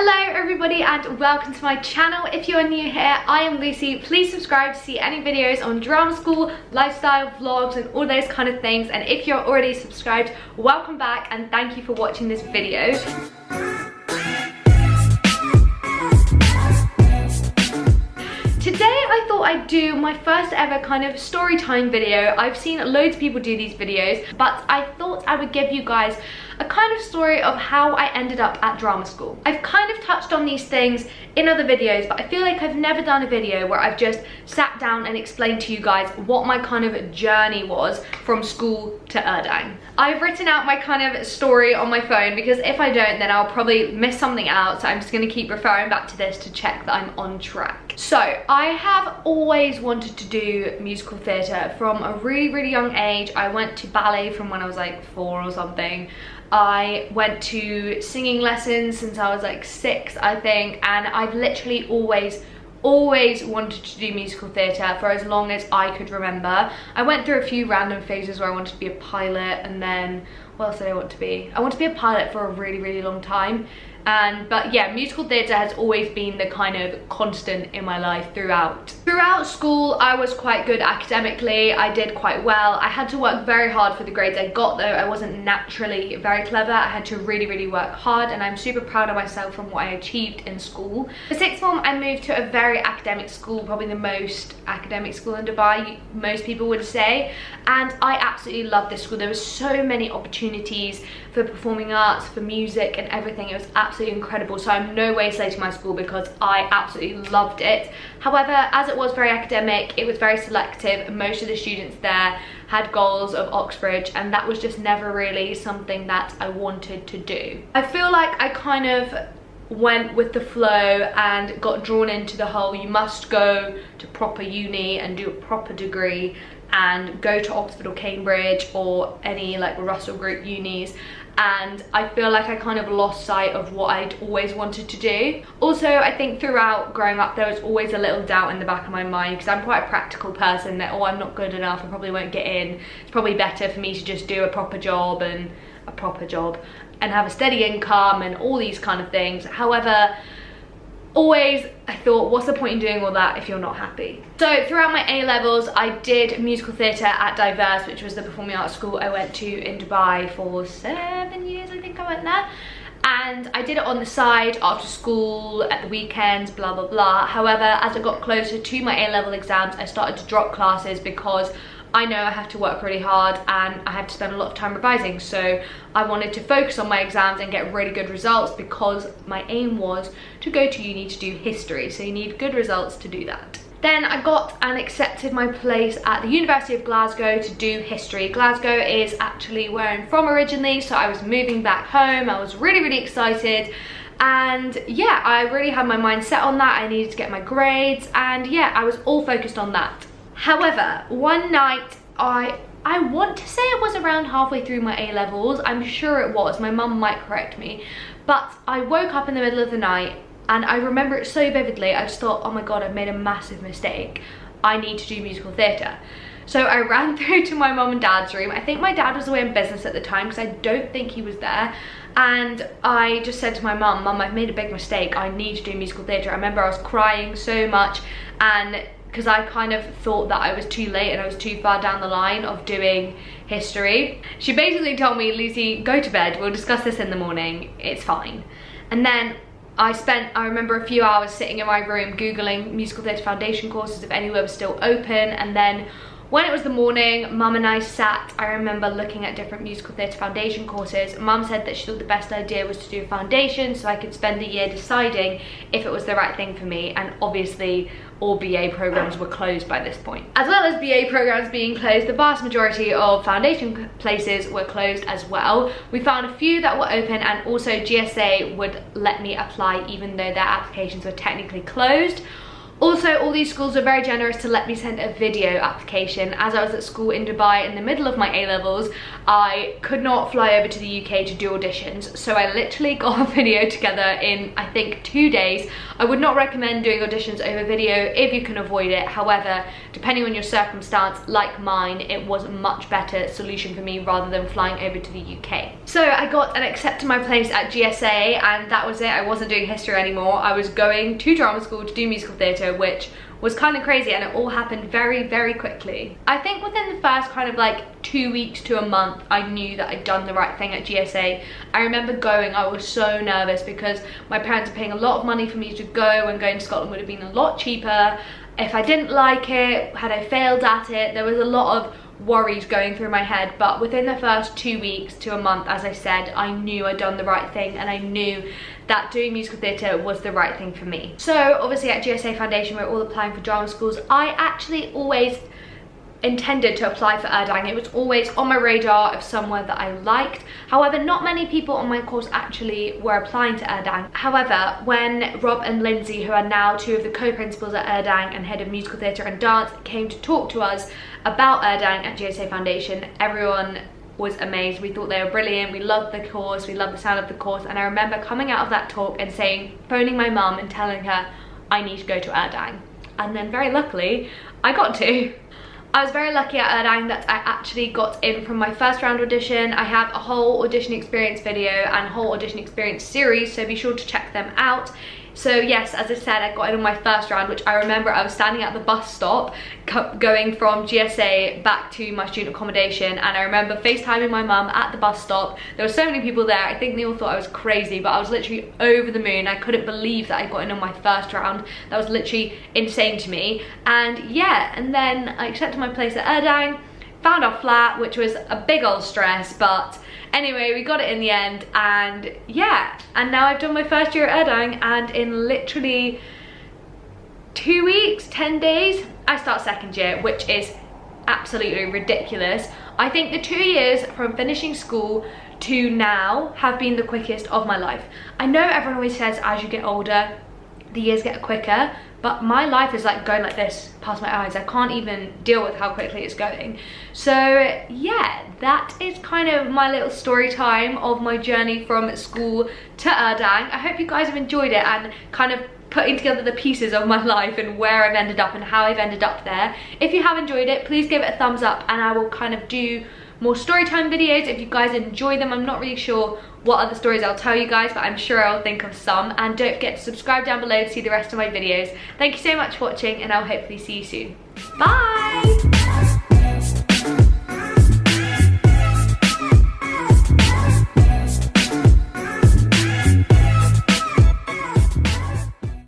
Hello everybody and welcome to my channel. If you are new here, I am Lucy. Please subscribe to see any videos on drama school, lifestyle, vlogs and all those kind of things. And if you're already subscribed, welcome back and thank you for watching this video. Today I thought I'd do my first ever kind of story time video. I've seen loads of people do these videos, but I thought I would give you guys a kind of story of how I ended up at drama school. I've kind of touched on these things in other videos, but I feel like I've never done a video where I've just sat down and explained to you guys what my kind of journey was from school to Urdang. I've written out my kind of story on my phone because if I don't, then I'll probably miss something out. So I'm just gonna keep referring back to this to check that I'm on track. So I have always wanted to do musical theatre from a really young age. I went to ballet from when I was like 4 or something. I went to singing lessons since I was like 6, I think, and I've literally always wanted to do musical theatre for as long as I could remember. I went through a few random phases where I wanted to be a pilot, and then what else did I want to be? I want to be a pilot for a really long time. But yeah, musical theatre has always been the kind of constant in my life throughout. Throughout school, I was quite good academically. I did quite well. I had to work very hard for the grades I got though. I wasn't naturally very clever. I had to really work hard, and I'm super proud of myself from what I achieved in school. For sixth form, I moved to a very academic school, probably the most academic school in Dubai, most people would say. And I absolutely loved this school. There were so many opportunities for performing arts, for music and everything. It was absolutely incredible. So I'm no way slating my school because I absolutely loved it. However, as it was very academic, it was very selective. Most of the students there had goals of Oxbridge, and that was just never really something that I wanted to do. I feel like I kind of went with the flow and got drawn into the whole you must go to proper uni and do a proper degree and go to Oxford or Cambridge or any like Russell Group unis, and I feel like I kind of lost sight of what I'd always wanted to do. Also, I think throughout growing up there was always a little doubt in the back of my mind because I'm quite a practical person that, oh, I'm not good enough, I probably won't get in. It's probably better for me to just do a proper job and have a steady income and all these kind of things. However, always I thought, what's the point in doing all that if you're not happy? So throughout my A-levels, I did musical theatre at Diverse, which was the performing arts school I went to in Dubai for 7 years, I think I went there. And I did it on the side, after school, at the weekends, blah blah. However, as I got closer to my A-level exams, I started to drop classes because I know I have to work really hard and I have to spend a lot of time revising. So I wanted to focus on my exams and get really good results because my aim was to go to uni to do history. So you need good results to do that. Then I got and accepted my place at the University of Glasgow to do history. Glasgow is actually where I'm from originally, so I was moving back home. I was really excited. And yeah, I really had my mind set on that. I needed to get my grades, and yeah, I was all focused on that. However, one night, I want to say it was around halfway through my A-levels, I'm sure it was, my mum might correct me, but I woke up in the middle of the night and I remember it so vividly. I just thought, oh my god, I've made a massive mistake. I need to do musical theatre. So I ran through to my mum and dad's room. I think my dad was away in business at the time because I don't think he was there. And I just said to my mum, Mum, I've made a big mistake. I need to do musical theatre. I remember I was crying so much, and because I kind of thought that I was too late and I was too far down the line of doing history. She basically told me, Lucy, go to bed, we'll discuss this in the morning, it's fine. And then I remember a few hours sitting in my room Googling musical theatre foundation courses if anywhere was still open, and then when it was the morning, Mum and I sat, I remember looking at different musical theatre foundation courses. Mum said that she thought the best idea was to do a foundation so I could spend the year deciding if it was the right thing for me, and obviously all BA programs were closed by this point. As well as BA programs being closed, the vast majority of foundation places were closed as well. We found a few that were open, and also GSA would let me apply even though their applications were technically closed. Also, all these schools were very generous to let me send a video application. As I was at school in Dubai in the middle of my A-levels, I could not fly over to the UK to do auditions, so I literally got a video together in, I think, 2 days. I would not recommend doing auditions over video if you can avoid it. However, depending on your circumstance, like mine, it was a much better solution for me rather than flying over to the UK. So I got an accepted my place at GSA, and that was it. I wasn't doing history anymore. I was going to drama school to do musical theatre, which was kind of crazy, and it all happened very, very quickly. I think within the first kind of like 2 weeks to a month, I knew that I'd done the right thing at GSA. I remember going, I was so nervous because my parents are paying a lot of money for me to go, and going to Scotland would have been a lot cheaper. If I didn't like it, had I failed at it, there was a lot of worries going through my head. But within the first 2 weeks to a month, as I said, I knew I'd done the right thing, and I knew that doing musical theatre was the right thing for me. So obviously at GSA Foundation, we're all applying for drama schools. I actually always intended to apply for Urdang. It was always on my radar of somewhere that I liked. However, not many people on my course actually were applying to Urdang. However, when Rob and Lindsay, who are now 2 of the co-principals at Urdang and head of musical theatre and dance, came to talk to us about Urdang at GSA Foundation, everyone was amazed. We thought they were brilliant. We loved the course, we loved the sound of the course, and I remember coming out of that talk and phoning my mum and telling her I need to go to Urdang. And then very luckily I got to. I was very lucky at Urdang that I actually got in from my first round audition. I have a whole audition experience video and whole audition experience series, so be sure to check them out. So yes, as I said, I got in on my first round, which I remember I was standing at the bus stop going from GSA back to my student accommodation, and I remember FaceTiming my mum at the bus stop. There were so many people there. I think they all thought I was crazy, but I was literally over the moon. I couldn't believe that I got in on my first round. That was literally insane to me. And yeah, and then I accepted my place at Urdang, found our flat, which was a big old stress, but anyway, we got it in the end. And yeah, and now I've done my first year at Urdang, and in literally 2 weeks, 10 days, I start second year, which is absolutely ridiculous. I think the 2 years from finishing school to now have been the quickest of my life. I know everyone always says as you get older, the years get quicker, but my life is like going like this past my eyes. I can't even deal with how quickly it's going. So yeah, that is kind of my little story time of my journey from school to Urdang. I hope you guys have enjoyed it and kind of putting together the pieces of my life and where I've ended up and how I've ended up there. If you have enjoyed it, please give it a thumbs up, and I will kind of do more story time videos if you guys enjoy them. I'm not really sure what other stories I'll tell you guys, but I'm sure I'll think of some. And don't forget to subscribe down below to see the rest of my videos. Thank you so much for watching, and I'll hopefully see you soon. Bye!